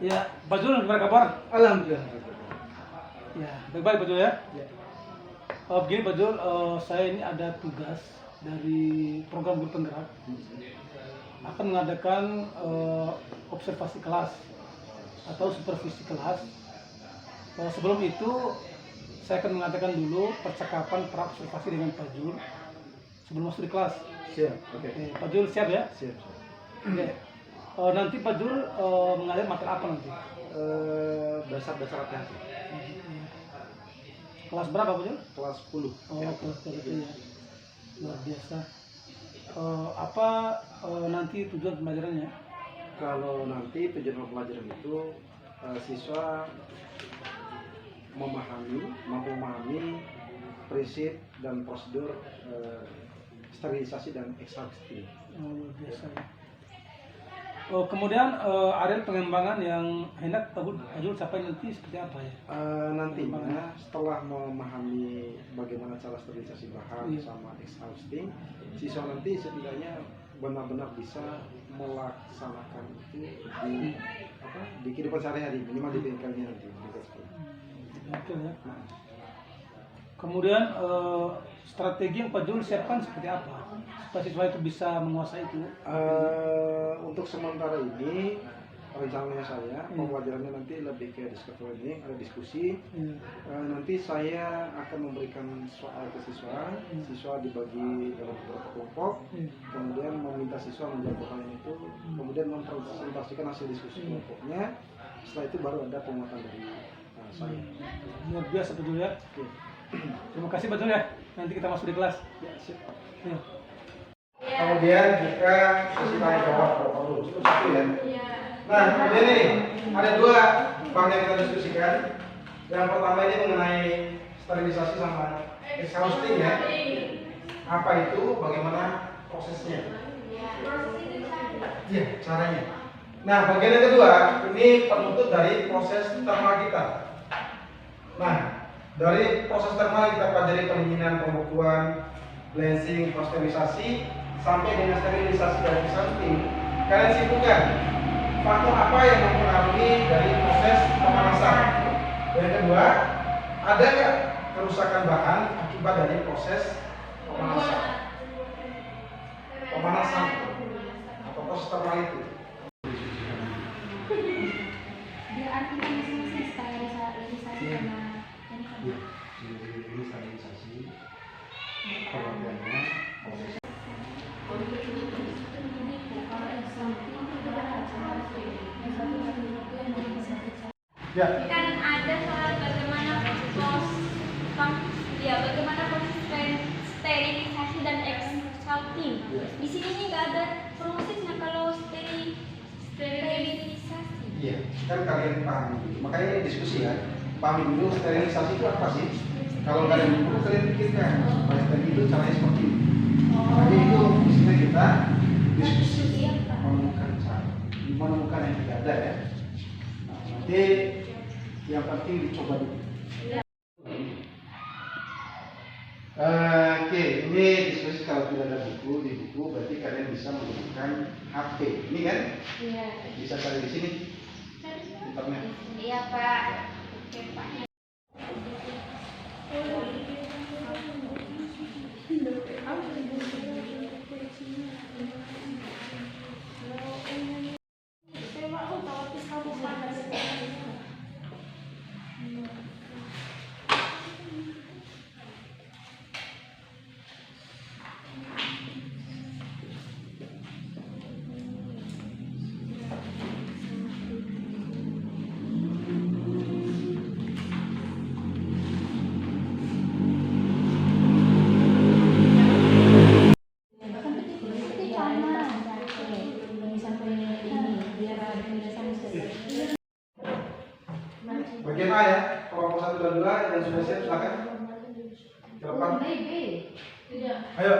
Ya, Pak Jul, gimana kabar? Alhamdulillah. Ya, baik-baik Pak Jul ya. Ya. Begini Pak Jul, saya ini ada tugas dari program guru penggerak akan mengadakan observasi kelas atau supervisi kelas. Sebelum itu saya akan mengadakan dulu percakapan praobservasi dengan Pak Jul sebelum masuk di kelas. Siap. Oke. Pak Jul siap ya? Siap. Oke. Nanti Pak Jul mengajar materi apa nanti? Dasar-dasar APH. Kelas berapa Pak Jul? Kelas 10. Kelas 10 ya. Luar biasa. Nanti tujuan pembelajarannya? Kalau nanti tujuan pembelajaran itu siswa mampu memahami prinsip dan prosedur sterilisasi dan ekstraksi. Luar biasa. Kemudian area pengembangan yang hendak Pak Jul capai nanti seperti apa ya? Nantinya setelah memahami bagaimana cara sterilisasi bahan sama exhausting, siswa nanti setidaknya benar-benar bisa melaksanakan itu di kehidupan sehari-hari, minimal di bengkelnya nanti. Betul ya. Kemudian strategi yang Pak Jul siapkan seperti apa? Supaya siswa itu bisa menguasai itu? Untuk sementara ini rencananya saya pembelajarannya nanti lebih ke discovery learning, ada diskusi. Nanti saya akan memberikan soal ke siswa, siswa dibagi dalam beberapa kelompok, kemudian meminta siswa menjawab pertanyaan itu, kemudian mempresentasikan hasil diskusi kelompoknya. Setelah itu baru ada penguatan dari saya. Luar biasa Pak Jul ya. Terima kasih Pak Jul ya. Nanti kita masuk di kelas. Ya, siap. Ya. Kemudian juga sesi tanya jawab satu ya. Nah, kemudian ini ada dua bab yang kita diskusikan. Yang pertama ini mengenai sterilisasi sama exhausting ya. Apa itu? Bagaimana prosesnya? Iya, caranya. Nah, bagian yang kedua ini penutup dari proses thermal kita. Nah, dari proses thermal kita pelajari pendinginan, pembekuan, blanching, pasteurisasi, sampai dengan sterilisasi dan exhausting. Kalian simpulkan faktor apa yang mempengaruhi dari proses pemanasan. Yang kedua, ada nggak kerusakan bahan akibat dari proses pemanasan? Pemanasan atau proses thermal itu. Dia artinya masing-masing sterilisasi sama Ini sterilisasi pengertiannya proses. Ya. Kan ada soal bagaimana proses sterilisasi dan exhausting. Di sini nih nggak ada prosesnya kalau sterilisasi. Iya, kan kalian pahami. Makanya ini diskusi ya. Pahami dulu sterilisasi itu apa sih? Kalau kalian dulu kalian pikirkan, tadi itu caranya seperti ini. Jadi itu mestinya kita diskusi menemukan cara, menemukan yang tidak ada ya. Nah, nanti yang penting dicoba dulu. Oke, ini diskusi kalau tidak ada buku di buku berarti kalian bisa menggunakan HP. Ini kan? Iya. Bisa cari di sini. Internet. Iya Pak. Oke Pak. Bagian A ya, kelompok 1 dan 2 yang sudah siap silakan. Ke depan. Ayo.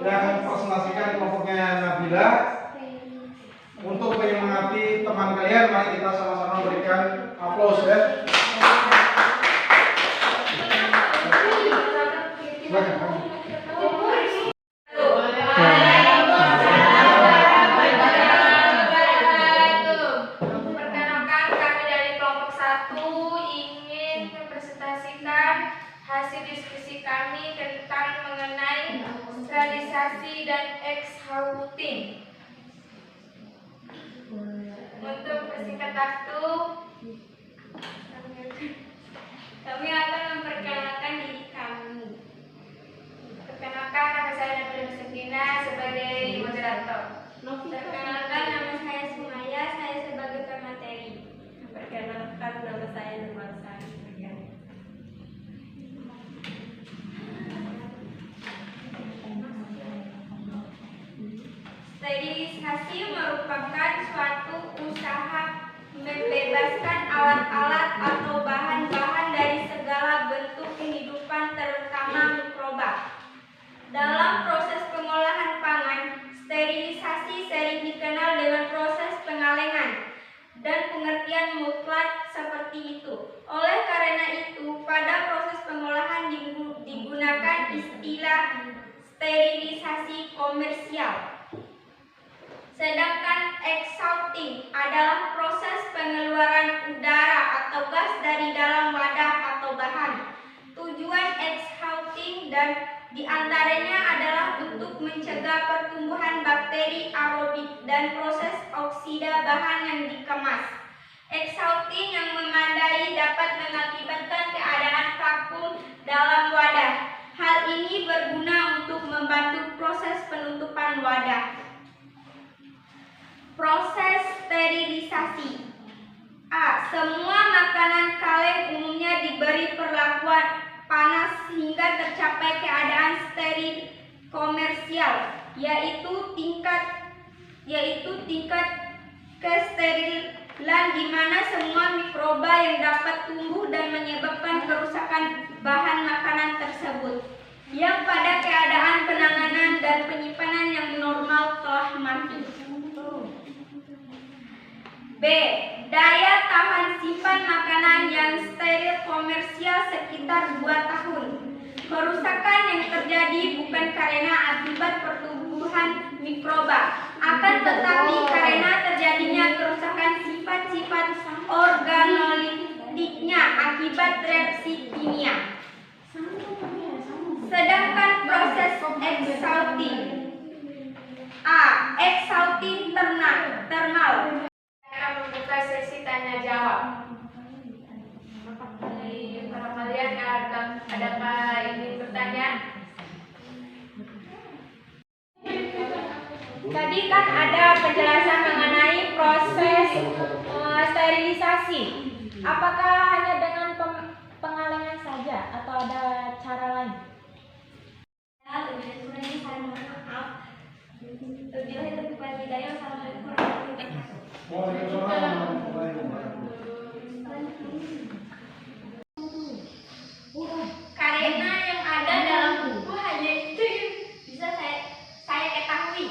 Yang presentasikan kelompoknya Nabila. Untuk menyemangati teman kalian, mari kita sama-sama berikan aplaus ya. Silakan. sterilisasi dan exhausting. Untuk persingkat waktu, kami akan memperkenalkan diri kami. Perkenalkan, nama saya Nabila Sakina sebagai moderator. Perkenalkan, nama saya Sumaya, saya sebagai pemateri. Perkenalkan, nama saya Nurul Sari. Sterilisasi merupakan suatu usaha membebaskan alat-alat atau bahan-bahan dari segala bentuk kehidupan terutama mikroba. Dalam proses pengolahan pangan, sterilisasi sering dikenal dengan proses pengalengan dan pengertian mutlak seperti itu. Oleh karena itu, pada proses pengolahan digunakan istilah sterilisasi komersial. Sedangkan exhausting adalah proses pengeluaran udara atau gas dari dalam wadah atau bahan. Tujuan exhausting dan diantaranya adalah untuk mencegah pertumbuhan bakteri aerobik dan proses oksida bahan yang dikemas. Exhausting yang memadai dapat mengakibatkan keadaan vakum dalam wadah. Hal ini berguna untuk membantu proses penutupan wadah. Proses sterilisasi. A. Semua makanan kaleng umumnya diberi perlakuan panas hingga tercapai keadaan steril komersial, yaitu tingkat kesterilan di mana semua mikroba yang dapat tumbuh dan menyebabkan kerusakan bahan makanan tersebut, yang pada keadaan penanganan dan penyimpanan yang normal telah mati. B. Daya tahan simpan makanan yang steril komersial sekitar 2 tahun. Kerusakan yang terjadi bukan karena akibat pertumbuhan mikroba, akan tetapi karena terjadinya kerusakan sifat-sifat organoliptiknya akibat reaksi kimia. Sedangkan proses exhausting. A. Exhausting thermal. Membuka sesi tanya jawab. Jadi para kalian adakah ingin bertanya? Tadi kan ada penjelasan mengenai proses sterilisasi. Apakah hanya dengan pengalengan saja atau ada cara lain? Karena yang ada dalam buku hanya itu yang bisa saya ketahui.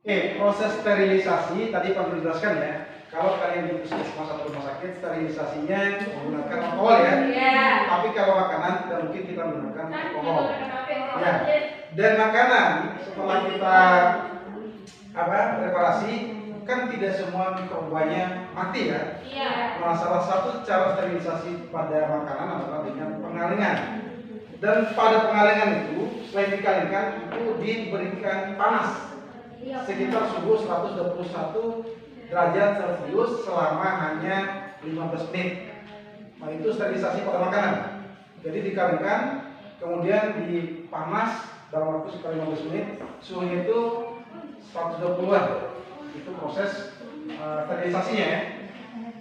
Oke, proses sterilisasi tadi Pak Guru jelaskan ya. Kalau kalian di puskesmas atau rumah sakit, sterilisasinya menggunakan alkohol ya. Iya. Tapi kalau makanan tidak mungkin kita menggunakan alkohol. Ya. Dan makanan setelah kita preparasi kan tidak semua mikrobanya mati ya. Iya. Nah, salah satu cara sterilisasi pada makanan adalah dengan pengalengan. Dan pada pengalengan itu, selain dikeringkan, itu diberikan panas sekitar suhu 121 derajat Celcius selama hanya 15 menit. Nah, itu sterilisasi pada makanan. Jadi dikeringkan, kemudian dipanas dalam waktu sekitar 15 menit, suhunya itu 120-an. Itu proses sterilisasinya ya.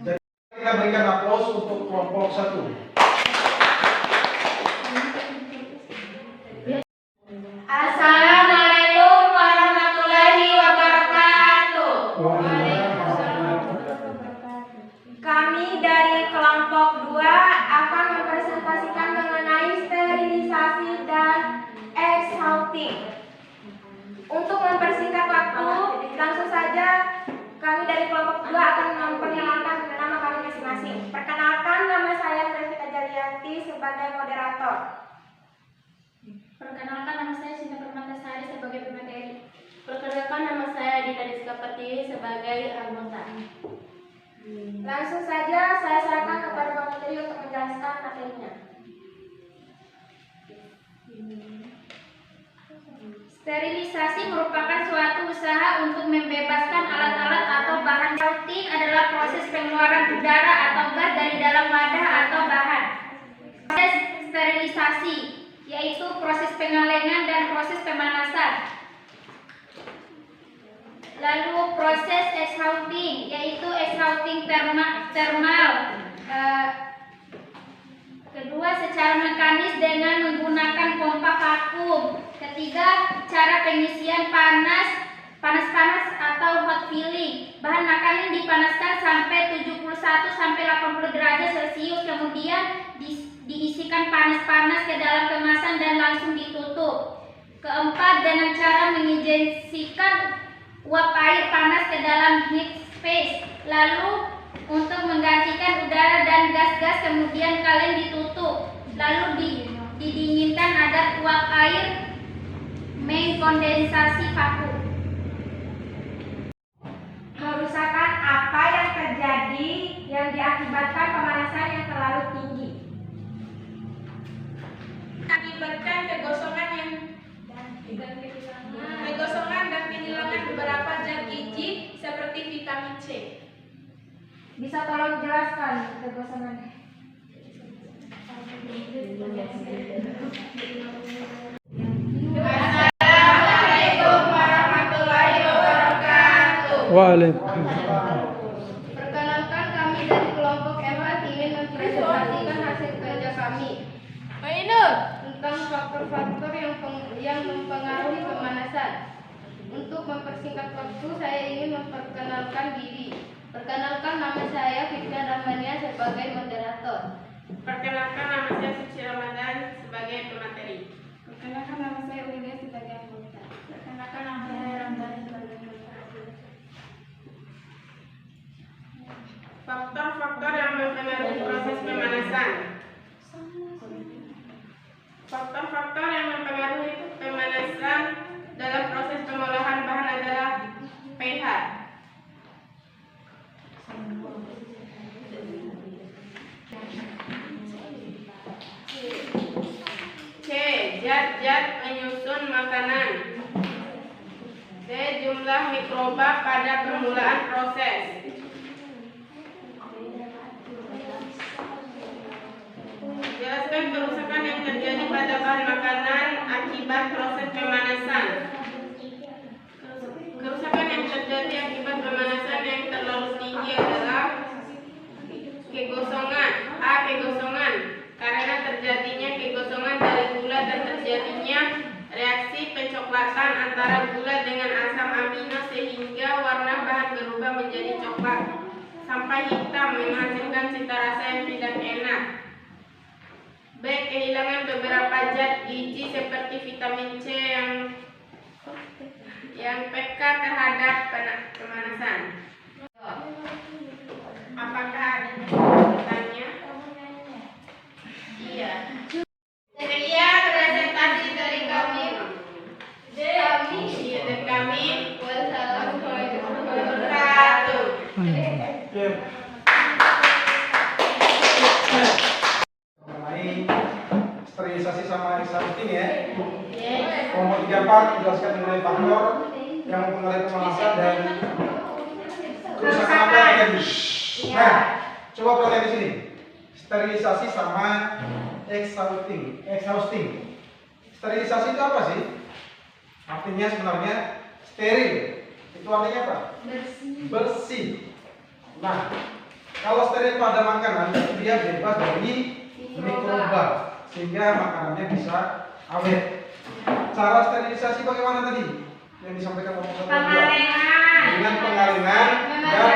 Jadi kita berikan aplaus untuk kelompok 1. Assalamualaikum warahmatullahi wabarakatuh. Kami dari kelompok 2 akan mempresentasikan mengenai sterilisasi dan exhausting. Untuk mempersingkat waktu, langsung saja kami dari kelompok 2 akan memperkenalkan nama kami masing-masing. Perkenalkan, nama saya Revita Jalianti sebagai moderator. Perkenalkan, nama saya Sinta Permatasari sebagai pemateri. Perkenalkan, nama saya Dita Rizka Pertiwi sebagai anggota. Langsung saja saya serahkan kepada Pak Menteri untuk menjelaskan materinya. Sterilisasi merupakan suatu usaha untuk membebaskan alat-alat atau bahan. Shouting adalah proses pengeluaran udara atau gas dari dalam wadah atau bahan. Proses sterilisasi yaitu proses pengalengan dan proses pemanasan. Lalu proses exhausting yaitu exhausting thermal. Kedua, secara mekanis dengan menggunakan pompa vakum. Ketiga, cara pengisian panas atau hot filling. Bahan makanan dipanaskan sampai 71 sampai 80 derajat Celcius, kemudian diisikan panas ke dalam kemasan dan langsung ditutup. Keempat, dengan cara menginjeksikan uap air panas ke dalam heat space. Lalu untuk menggantikan udara dan gas-gas, kemudian kalian ditutup, lalu didinginkan agar uap air mengkondensasi vakum. Kerusakan apa yang terjadi yang diakibatkan pemanasan yang terlalu tinggi? Akibatkan kegosongan dan kehilangan beberapa zat gizi seperti vitamin C. Bisa tolong jelaskan kegosongannya? Assalamualaikum warahmatullahi wabarakatuh. Waalaikumsalam. Perkenalkan, kami dari kelompok MA ingin mempresentasikan hasil kerja kami tentang faktor-faktor yang mempengaruhi pemanasan. Untuk mempersingkat waktu, saya ingin memperkenalkan diri. Perkenalkan, nama saya Fitria Rahmania sebagai moderator. Perkenalkan, nama saya Suci Ramadan sebagai pemateri. Perkenalkan, nama saya Ulia sebagai anggota. Perkenalkan, nama saya Ramdhani sebagai anggota. Faktor-faktor yang mempengaruhi proses pemanasan. Faktor-faktor yang mempengaruhi pemanasan dalam proses pengolahan bahan adalah pH. C. Zat-zat penyusun makanan. D. Jumlah mikroba pada permulaan proses. Jelaskan kerusakan yang terjadi pada bahan makanan akibat proses pemanasan. Kerusakan yang terjadi akibat pemanasan yang terlalu tinggi adalah kegosongan. A. Kegosongan. Karena terjadinya kegosongan dari gula dan terjadinya reaksi pencoklatan antara gula dengan asam amino sehingga warna bahan berubah menjadi coklat sampai hitam, menghasilkan cita rasa yang tidak enak. B. Kehilangan beberapa zat gizi seperti vitamin C yang peka terhadap pemanasan. Apakah ada pertanyaan? Iya. Sekian presentasi dari kami. Dari kami. Wassalamualaikum warahmatullahi wabarakatuh. Mengenai sterilisasi sama exhausting ya. Kelompok 34 menjelaskan mengenai faktor yang mempengaruhi pemanasan dan kerusakan apa yang terjadi. Nah, coba perhatikan di sini. Sterilisasi sama exhausting. Sterilisasi itu apa sih? Artinya sebenarnya steril. Itu artinya apa? Bersih. Nah, kalau steril pada makanan dia bebas dari mikroba sehingga makanannya bisa awet. Cara sterilisasi bagaimana tadi? Yang disampaikan oleh Profesor dengan pengalengan dan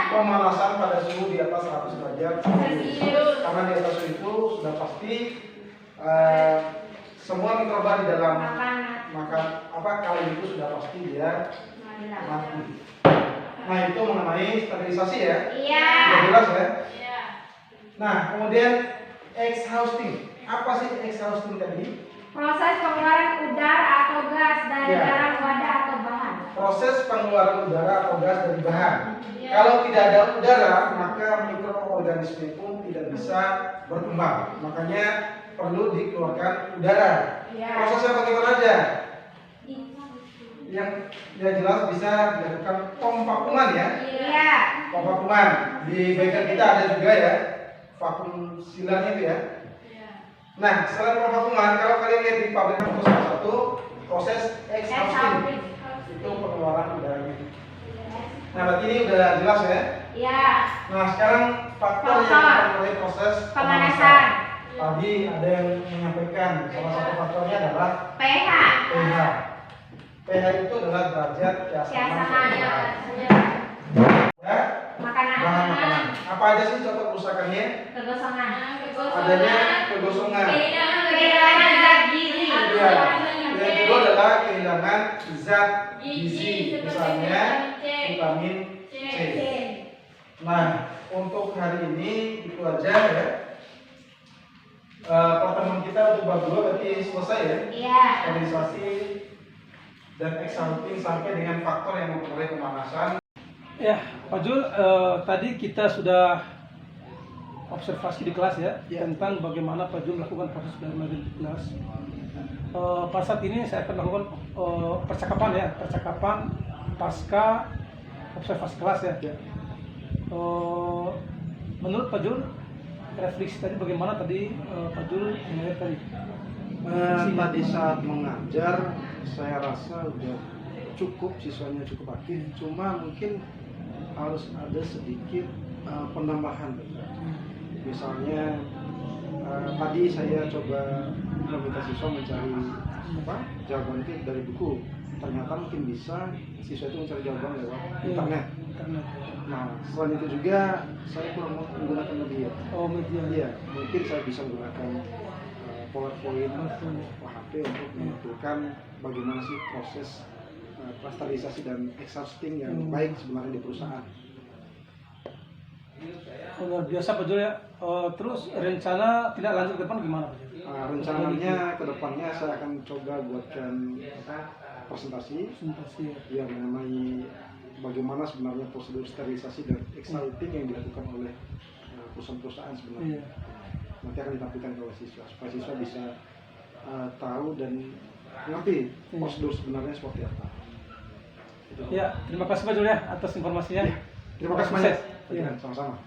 pemanasan pada suhu di atas 100 derajat Celcius. Karena di atas suhu itu sudah pasti semua mikroba di dalam kaleng itu sudah pasti dia mati. Nah, itu mengenai sterilisasi ya. Iya. Sudah jelas ya? Iya. Nah, kemudian exhausting. Apa sih exhausting tadi? Proses pengeluaran udara atau gas dari Ya. dalam wadah atau bahan. Proses pengeluaran udara atau gas dari bahan. Kalau tidak ada udara, maka mikroorganisme pun tidak bisa berkembang. Makanya perlu dikeluarkan udara. Ya. Prosesnya bagaimana aja? yang jelas bisa dilakukan pemvakuman ya. Iya. Pemvakuman di bagian kita ada juga ya vakum sealernya itu ya. Nah, selain pemvakuman, kalau kalian lihat di pabrik proses satu, proses exhausting itu pengeluaran udaranya. Nah, berarti ini udah jelas ya. Iya. Nah, sekarang faktor yang mempengaruhi proses Pemanasan. Tadi ada yang menyampaikan salah satu faktornya adalah pH. pH. pH itu adalah derajat keasaman Ya, ya, makanan. bahan makanan. Apa aja sih contoh kerusakannya? Kegosongan. Adanya kegosongan. Kehilangan zat gizi. Ya. Yang kedua adalah kehilangan zat gizi, misalnya vitamin C. Nah, untuk hari ini itu aja ya. Pertemuan kita untuk bab 2 berarti selesai ya. Iya. Sterilisasi dan exhausting sampai dengan faktor yang mempengaruhi pemanasan. Ya, Pak Jul, tadi kita sudah observasi di kelas ya, tentang bagaimana Pak Jul melakukan proses belajar mengajar di kelas. Pada saat ini saya akan melakukan percakapan pasca observasi kelas ya. Menurut Pak Jul, refleksi tadi bagaimana tadi Pak Jul melihat tadi? Tadi saat mengajar saya rasa udah cukup, siswanya cukup aktif, cuma mungkin harus ada sedikit penambahan. Misalnya tadi saya coba meminta siswa mencari jawaban itu dari buku, ternyata mungkin bisa siswa itu mencari jawaban lewat internet. Nah, selain itu juga saya kurang menggunakan media. Media. Iya, mungkin saya bisa menggunakan PowerPoint atau PHP untuk menampilkan bagaimana sih proses sterilisasi dan exhausting yang baik sebenarnya di perusahaan. Luar biasa Pak Jul ya. Terus rencana tidak lanjut ke depan gimana Pak Jul? Rencananya ke depannya saya akan coba buatkan presentasi ya. yang mengenai bagaimana sebenarnya prosedur sterilisasi dan exhausting yang dilakukan oleh perusahaan-perusahaan sebenarnya. Nanti akan ditampilkan oleh siswa supaya siswa bisa tahu dan ngerti prosedur sebenarnya seperti apa. Ya, terima kasih Pak Jul ya atas informasinya. Terima kasih banyak. Ya. Sama-sama.